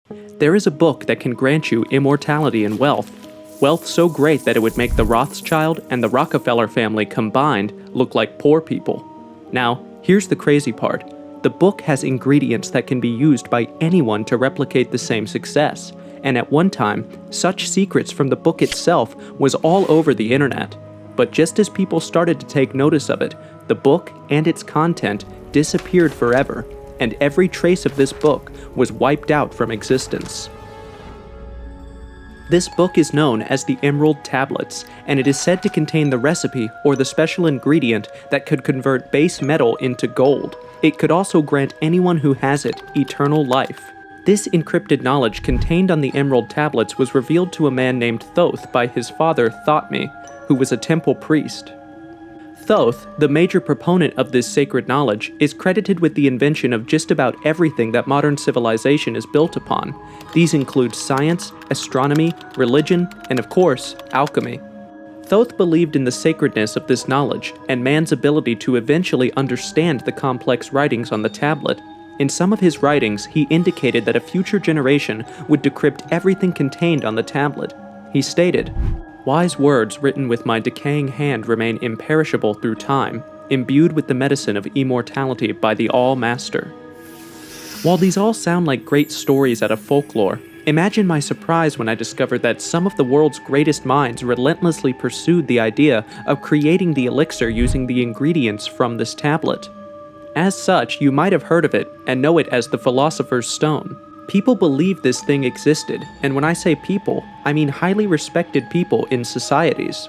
There is a book that can grant you immortality and wealth. Wealth so great that it would make the Rothschild and the Rockefeller family combined look like poor people. Now, here's the crazy part. The book has ingredients that can be used by anyone to replicate the same success. And at one time, such secrets from the book itself was all over the internet. But just as people started to take notice of it, the book and its content disappeared forever, and every trace of this book was wiped out from existence. This book is known as the Emerald Tablets, and it is said to contain the recipe or the special ingredient that could convert base metal into gold. It could also grant anyone who has it eternal life. This encrypted knowledge contained on the Emerald Tablets was revealed to a man named Thoth by his father Thotme, who was a temple priest. Thoth, the major proponent of this sacred knowledge, is credited with the invention of just about everything that modern civilization is built upon. These include science, astronomy, religion, and of course, alchemy. Thoth believed in the sacredness of this knowledge and man's ability to eventually understand the complex writings on the tablet. In some of his writings, he indicated that a future generation would decrypt everything contained on the tablet. He stated, "Wise words written with my decaying hand remain imperishable through time, imbued with the medicine of immortality by the All-Master." While these all sound like great stories out of folklore, imagine my surprise when I discovered that some of the world's greatest minds relentlessly pursued the idea of creating the elixir using the ingredients from this tablet. As such, you might have heard of it and know it as the Philosopher's Stone. People believed this thing existed, and when I say people, I mean highly respected people in societies.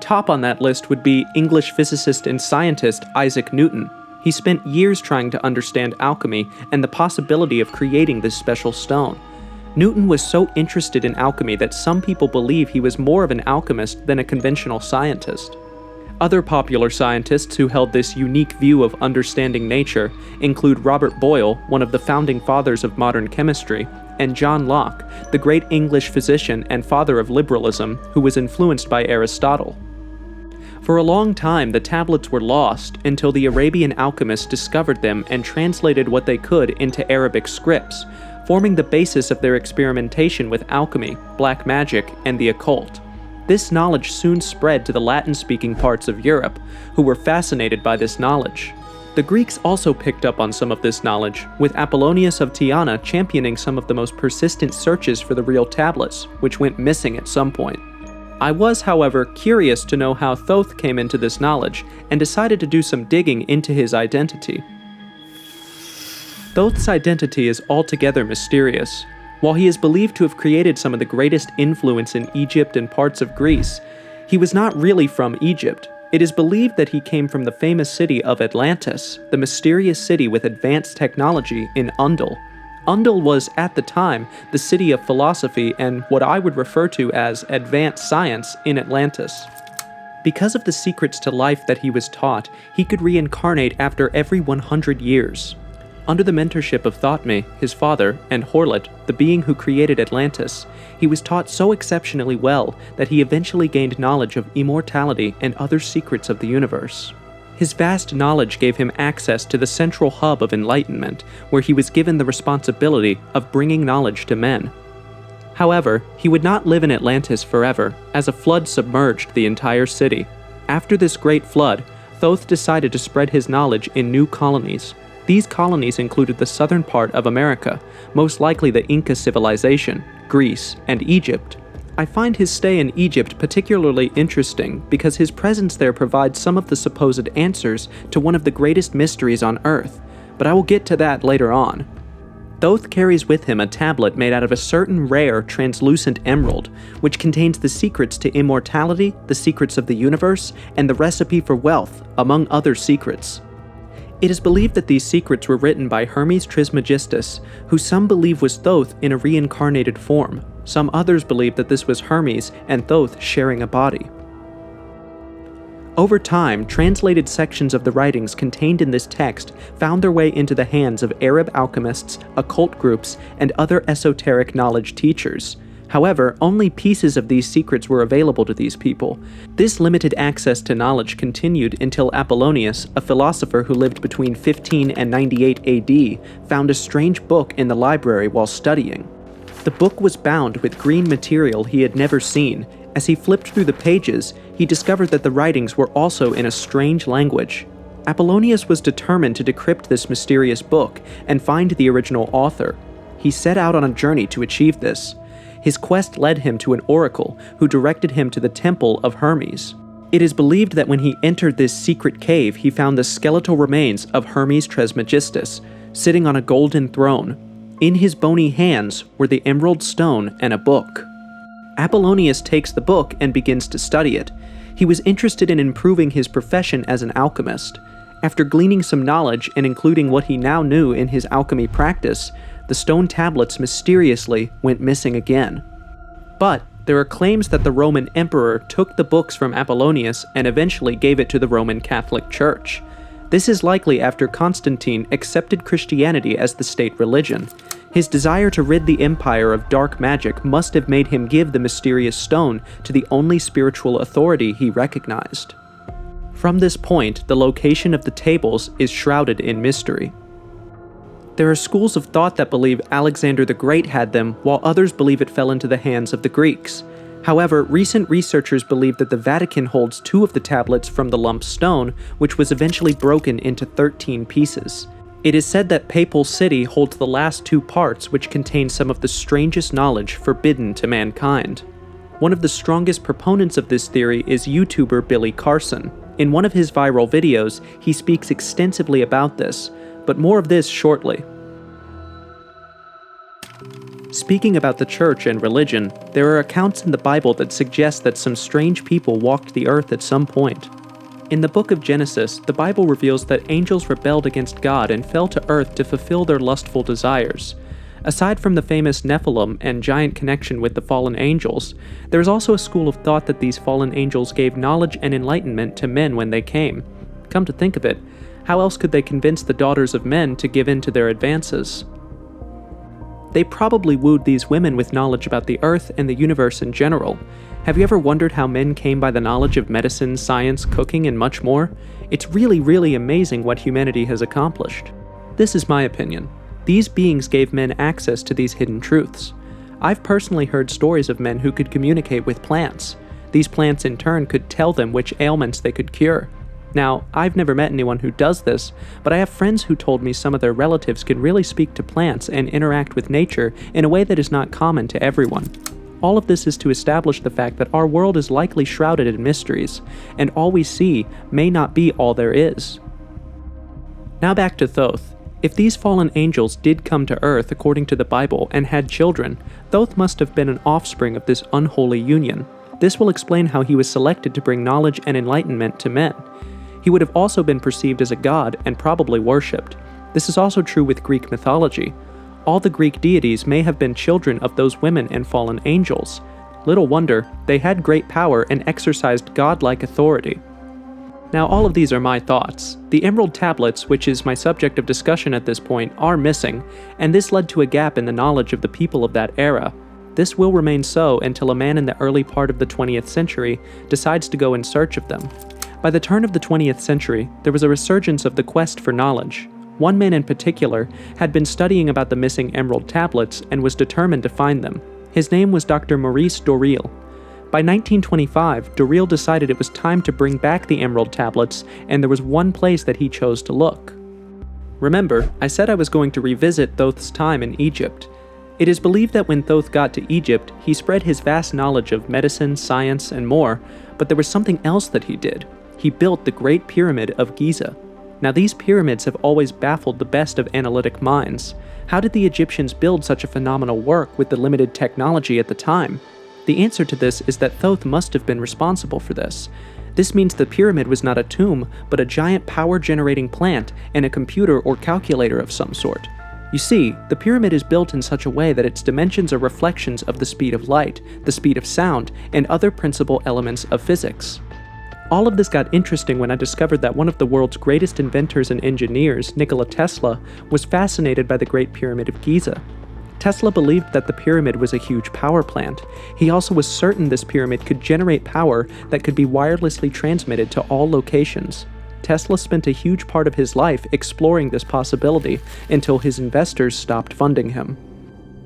Top on that list would be English physicist and scientist Isaac Newton. He spent years trying to understand alchemy and the possibility of creating this special stone. Newton was so interested in alchemy that some people believe he was more of an alchemist than a conventional scientist. Other popular scientists who held this unique view of understanding nature include Robert Boyle, one of the founding fathers of modern chemistry, and John Locke, the great English physician and father of liberalism who was influenced by Aristotle. For a long time, the tablets were lost until the Arabian alchemists discovered them and translated what they could into Arabic scripts, forming the basis of their experimentation with alchemy, black magic, and the occult. This knowledge soon spread to the Latin-speaking parts of Europe, who were fascinated by this knowledge. The Greeks also picked up on some of this knowledge, with Apollonius of Tyana championing some of the most persistent searches for the real tablets, which went missing at some point. I was, however, curious to know how Thoth came into this knowledge, and decided to do some digging into his identity. Thoth's identity is altogether mysterious. While he is believed to have created some of the greatest influence in Egypt and parts of Greece, he was not really from Egypt. It is believed that he came from the famous city of Atlantis, the mysterious city with advanced technology in Undul. Undul was, at the time, the city of philosophy and what I would refer to as advanced science in Atlantis. Because of the secrets to life that he was taught, he could reincarnate after every 100 years. Under the mentorship of Thotme, his father, and Horlet, the being who created Atlantis, he was taught so exceptionally well that he eventually gained knowledge of immortality and other secrets of the universe. His vast knowledge gave him access to the central hub of enlightenment, where he was given the responsibility of bringing knowledge to men. However, he would not live in Atlantis forever, as a flood submerged the entire city. After this great flood, Thoth decided to spread his knowledge in new colonies. These colonies included the southern part of America, most likely the Inca civilization, Greece, and Egypt. I find his stay in Egypt particularly interesting because his presence there provides some of the supposed answers to one of the greatest mysteries on Earth, but I will get to that later on. Thoth carries with him a tablet made out of a certain rare, translucent emerald, which contains the secrets to immortality, the secrets of the universe, and the recipe for wealth, among other secrets. It is believed that these secrets were written by Hermes Trismegistus, who some believe was Thoth in a reincarnated form. Some others believe that this was Hermes and Thoth sharing a body. Over time, translated sections of the writings contained in this text found their way into the hands of Arab alchemists, occult groups, and other esoteric knowledge teachers. However, only pieces of these secrets were available to these people. This limited access to knowledge continued until Apollonius, a philosopher who lived between 15 and 98 AD, found a strange book in the library while studying. The book was bound with green material he had never seen. As he flipped through the pages, he discovered that the writings were also in a strange language. Apollonius was determined to decrypt this mysterious book and find the original author. He set out on a journey to achieve this. His quest led him to an oracle who directed him to the temple of Hermes. It is believed that when he entered this secret cave, he found the skeletal remains of Hermes Trismegistus, sitting on a golden throne. In his bony hands were the emerald stone and a book. Apollonius takes the book and begins to study it. He was interested in improving his profession as an alchemist. After gleaning some knowledge and including what he now knew in his alchemy practice, the stone tablets mysteriously went missing again. But there are claims that the Roman emperor took the books from Apollonius and eventually gave it to the Roman Catholic Church. This is likely after Constantine accepted Christianity as the state religion. His desire to rid the empire of dark magic must have made him give the mysterious stone to the only spiritual authority he recognized. From this point, the location of the tables is shrouded in mystery. There are schools of thought that believe Alexander the Great had them, while others believe it fell into the hands of the Greeks. However, recent researchers believe that the Vatican holds 2 of the tablets from the lump stone, which was eventually broken into 13 pieces. It is said that Papal City holds the last 2 parts, which contain some of the strangest knowledge forbidden to mankind. One of the strongest proponents of this theory is YouTuber Billy Carson. In one of his viral videos, he speaks extensively about this, but more of this shortly. Speaking about the church and religion, there are accounts in the Bible that suggest that some strange people walked the earth at some point. In the book of Genesis, the Bible reveals that angels rebelled against God and fell to earth to fulfill their lustful desires. Aside from the famous Nephilim and giant connection with the fallen angels, there is also a school of thought that these fallen angels gave knowledge and enlightenment to men when they came. Come to think of it, how else could they convince the daughters of men to give in to their advances? They probably wooed these women with knowledge about the earth and the universe in general. Have you ever wondered how men came by the knowledge of medicine, science, cooking, and much more? It's really amazing what humanity has accomplished. This is my opinion. These beings gave men access to these hidden truths. I've personally heard stories of men who could communicate with plants. These plants in turn could tell them which ailments they could cure. Now, I've never met anyone who does this, but I have friends who told me some of their relatives can really speak to plants and interact with nature in a way that is not common to everyone. All of this is to establish the fact that our world is likely shrouded in mysteries, and all we see may not be all there is. Now back to Thoth. If these fallen angels did come to Earth according to the Bible and had children, Thoth must have been an offspring of this unholy union. This will explain how he was selected to bring knowledge and enlightenment to men. He would have also been perceived as a god and probably worshipped. This is also true with Greek mythology. All the Greek deities may have been children of those women and fallen angels. Little wonder, they had great power and exercised godlike authority. Now, all of these are my thoughts. The Emerald Tablets, which is my subject of discussion at this point, are missing, and this led to a gap in the knowledge of the people of that era. This will remain so until a man in the early part of the 20th century decides to go in search of them. By the turn of the 20th century, there was a resurgence of the quest for knowledge. One man in particular had been studying about the missing Emerald Tablets and was determined to find them. His name was Dr. Maurice Doreal. By 1925, Doreal decided it was time to bring back the Emerald Tablets, and there was one place that he chose to look. Remember, I said I was going to revisit Thoth's time in Egypt. It is believed that when Thoth got to Egypt, he spread his vast knowledge of medicine, science, and more, but there was something else that he did. He built the Great Pyramid of Giza. Now, these pyramids have always baffled the best of analytic minds. How did the Egyptians build such a phenomenal work with the limited technology at the time? The answer to this is that Thoth must have been responsible for this. This means the pyramid was not a tomb, but a giant power-generating plant and a computer or calculator of some sort. You see, the pyramid is built in such a way that its dimensions are reflections of the speed of light, the speed of sound, and other principal elements of physics. All of this got interesting when I discovered that one of the world's greatest inventors and engineers, Nikola Tesla, was fascinated by the Great Pyramid of Giza. Tesla believed that the pyramid was a huge power plant. He also was certain this pyramid could generate power that could be wirelessly transmitted to all locations. Tesla spent a huge part of his life exploring this possibility until his investors stopped funding him.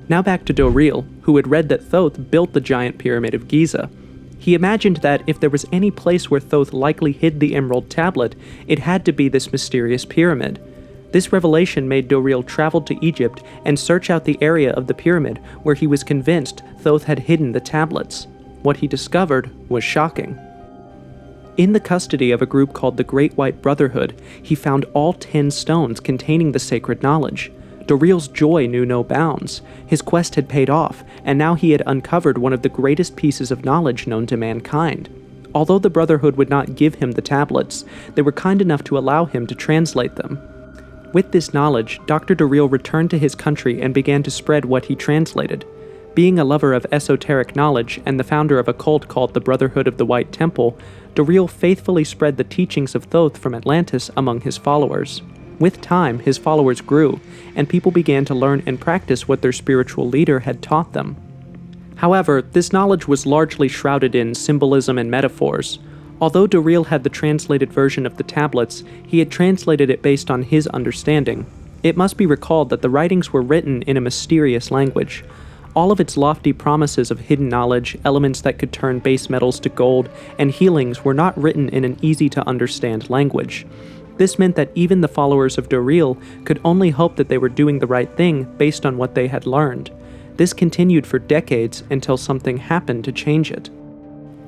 Now back to Doreel, who had read that Thoth built the giant pyramid of Giza. He imagined that if there was any place where Thoth likely hid the emerald tablet, it had to be this mysterious pyramid. This revelation made Doreel travel to Egypt and search out the area of the pyramid where he was convinced Thoth had hidden the tablets. What he discovered was shocking. In the custody of a group called the Great White Brotherhood, he found all 10 stones containing the sacred knowledge. Doreel's joy knew no bounds. His quest had paid off, and now he had uncovered one of the greatest pieces of knowledge known to mankind. Although the Brotherhood would not give him the tablets, they were kind enough to allow him to translate them. With this knowledge, Dr. Doreel returned to his country and began to spread what he translated. Being a lover of esoteric knowledge and the founder of a cult called the Brotherhood of the White Temple, Doreel faithfully spread the teachings of Thoth from Atlantis among his followers. With time, his followers grew, and people began to learn and practice what their spiritual leader had taught them. However, this knowledge was largely shrouded in symbolism and metaphors. Although Doreel had the translated version of the tablets, he had translated it based on his understanding. It must be recalled that the writings were written in a mysterious language. All of its lofty promises of hidden knowledge, elements that could turn base metals to gold, and healings were not written in an easy-to-understand language. This meant that even the followers of Doreel could only hope that they were doing the right thing based on what they had learned. This continued for decades until something happened to change it.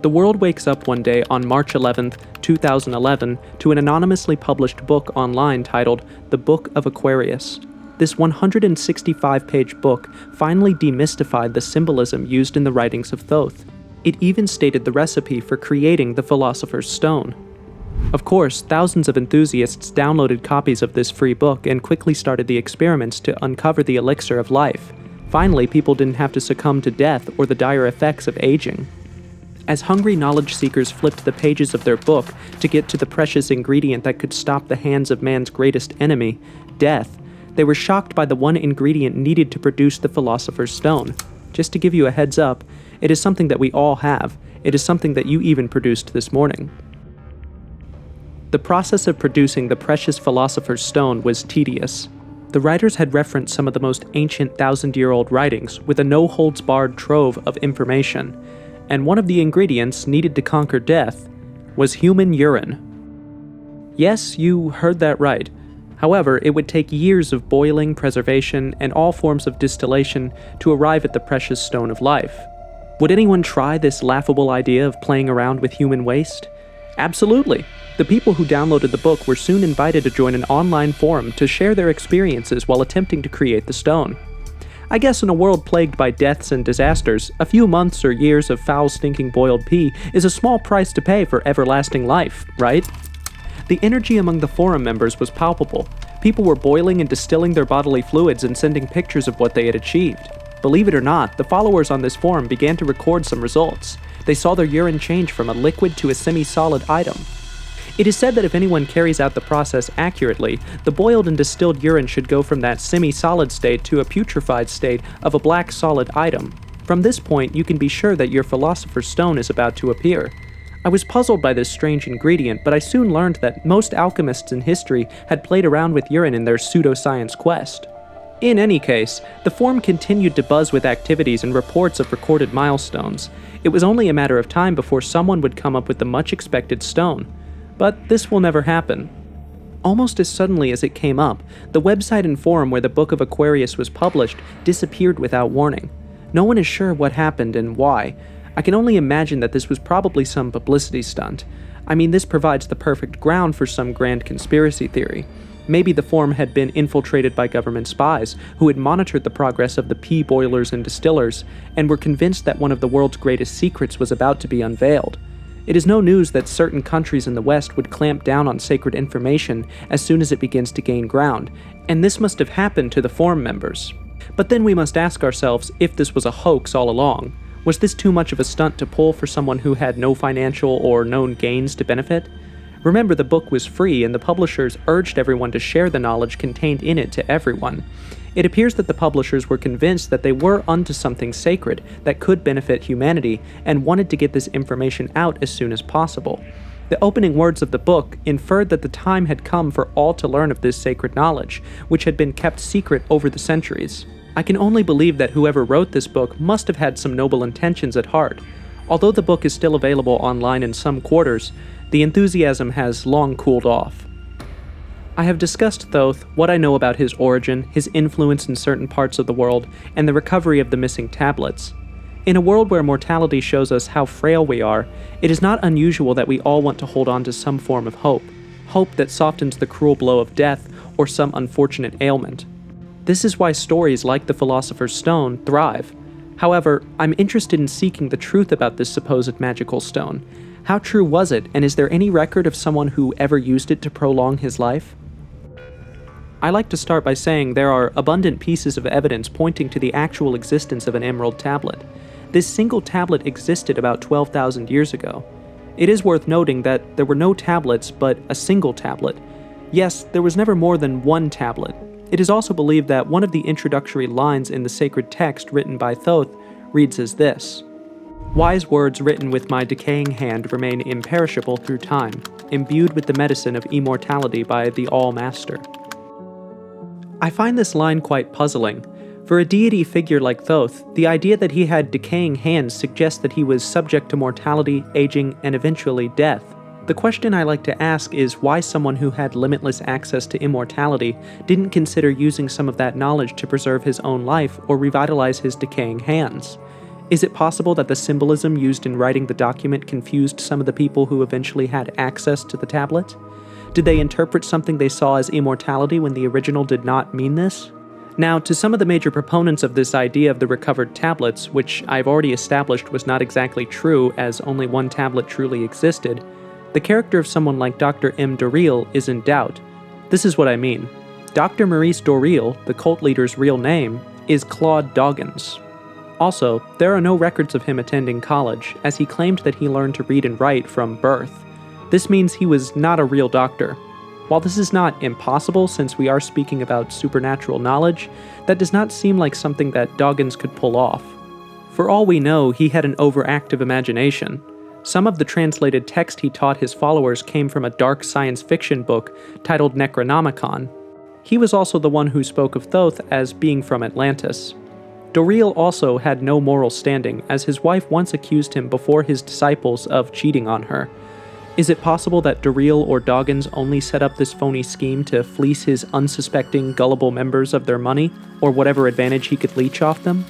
The world wakes up one day on March 11, 2011, to an anonymously published book online titled The Book of Aquarius. This 165-page book finally demystified the symbolism used in the writings of Thoth. It even stated the recipe for creating the Philosopher's Stone. Of course, thousands of enthusiasts downloaded copies of this free book and quickly started the experiments to uncover the elixir of life. Finally, people didn't have to succumb to death or the dire effects of aging. As hungry knowledge seekers flipped the pages of their book to get to the precious ingredient that could stop the hands of man's greatest enemy, death, they were shocked by the one ingredient needed to produce the Philosopher's Stone. Just to give you a heads up, it is something that we all have. It is something that you even produced this morning. The process of producing the precious Philosopher's Stone was tedious. The writers had referenced some of the most ancient 1,000-year-old writings with a no-holds-barred trove of information, and one of the ingredients needed to conquer death was human urine. Yes, you heard that right. However, it would take years of boiling, preservation, and all forms of distillation to arrive at the precious stone of life. Would anyone try this laughable idea of playing around with human waste? Absolutely. The people who downloaded the book were soon invited to join an online forum to share their experiences while attempting to create the stone. I guess in a world plagued by deaths and disasters, a few months or years of foul stinking boiled pee is a small price to pay for everlasting life, right? The energy among the forum members was palpable. People were boiling and distilling their bodily fluids and sending pictures of what they had achieved. Believe it or not, the followers on this forum began to record some results. They saw their urine change from a liquid to a semi-solid item. It is said that if anyone carries out the process accurately, the boiled and distilled urine should go from that semi-solid state to a putrefied state of a black solid item. From this point, you can be sure that your Philosopher's Stone is about to appear. I was puzzled by this strange ingredient, but I soon learned that most alchemists in history had played around with urine in their pseudoscience quest. In any case, the forum continued to buzz with activities and reports of recorded milestones. It was only a matter of time before someone would come up with the much-expected stone. But this will never happen. Almost as suddenly as it came up, the website and forum where the Book of Aquarius was published disappeared without warning. No one is sure what happened and why. I can only imagine that this was probably some publicity stunt. I mean, this provides the perfect ground for some grand conspiracy theory. Maybe the forum had been infiltrated by government spies who had monitored the progress of the pea boilers and distillers and were convinced that one of the world's greatest secrets was about to be unveiled. It is no news that certain countries in the West would clamp down on sacred information as soon as it begins to gain ground, and this must have happened to the forum members. But then we must ask ourselves if this was a hoax all along. Was this too much of a stunt to pull for someone who had no financial or known gains to benefit? Remember, the book was free, and the publishers urged everyone to share the knowledge contained in it to everyone. It appears that the publishers were convinced that they were onto something sacred that could benefit humanity and wanted to get this information out as soon as possible. The opening words of the book inferred that the time had come for all to learn of this sacred knowledge, which had been kept secret over the centuries. I can only believe that whoever wrote this book must have had some noble intentions at heart. Although the book is still available online in some quarters, the enthusiasm has long cooled off. I have discussed Thoth, what I know about his origin, his influence in certain parts of the world, and the recovery of the missing tablets. In a world where mortality shows us how frail we are, it is not unusual that we all want to hold on to some form of hope. Hope that softens the cruel blow of death or some unfortunate ailment. This is why stories like the Philosopher's Stone thrive. However, I'm interested in seeking the truth about this supposed magical stone. How true was it, and is there any record of someone who ever used it to prolong his life? I like to start by saying there are abundant pieces of evidence pointing to the actual existence of an emerald tablet. This single tablet existed about 12,000 years ago. It is worth noting that there were no tablets, but a single tablet. Yes, there was never more than one tablet. It is also believed that one of the introductory lines in the sacred text written by Thoth reads as this: "Wise words written with my decaying hand remain imperishable through time, imbued with the medicine of immortality by the All-Master." I find this line quite puzzling. For a deity figure like Thoth, the idea that he had decaying hands suggests that he was subject to mortality, aging, and eventually death. The question I like to ask is why someone who had limitless access to immortality didn't consider using some of that knowledge to preserve his own life or revitalize his decaying hands. Is it possible that the symbolism used in writing the document confused some of the people who eventually had access to the tablet? Did they interpret something they saw as immortality when the original did not mean this? Now, to some of the major proponents of this idea of the recovered tablets, which I've already established was not exactly true as only one tablet truly existed, the character of someone like Dr. M. Doreel is in doubt. This is what I mean. Dr. Maurice Doreel, the cult leader's real name, is Claude Doggins. Also, there are no records of him attending college, as he claimed that he learned to read and write from birth. This means he was not a real doctor. While this is not impossible since we are speaking about supernatural knowledge, that does not seem like something that Doggins could pull off. For all we know, he had an overactive imagination. Some of the translated text he taught his followers came from a dark science fiction book titled Necronomicon. He was also the one who spoke of Thoth as being from Atlantis. Doreel also had no moral standing, as his wife once accused him before his disciples of cheating on her. Is it possible that Doreel or Doggins only set up this phony scheme to fleece his unsuspecting, gullible members of their money, or whatever advantage he could leech off them?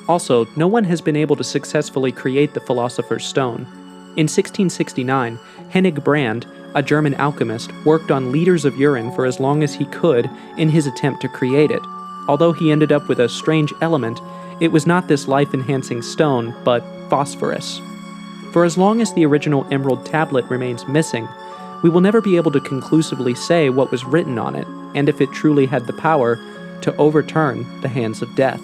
Also, no one has been able to successfully create the Philosopher's Stone. In 1669, Hennig Brand, a German alchemist, worked on liters of urine for as long as he could in his attempt to create it. Although he ended up with a strange element, it was not this life-enhancing stone, but phosphorus. For as long as the original emerald tablet remains missing, we will never be able to conclusively say what was written on it, and if it truly had the power to overturn the hands of death.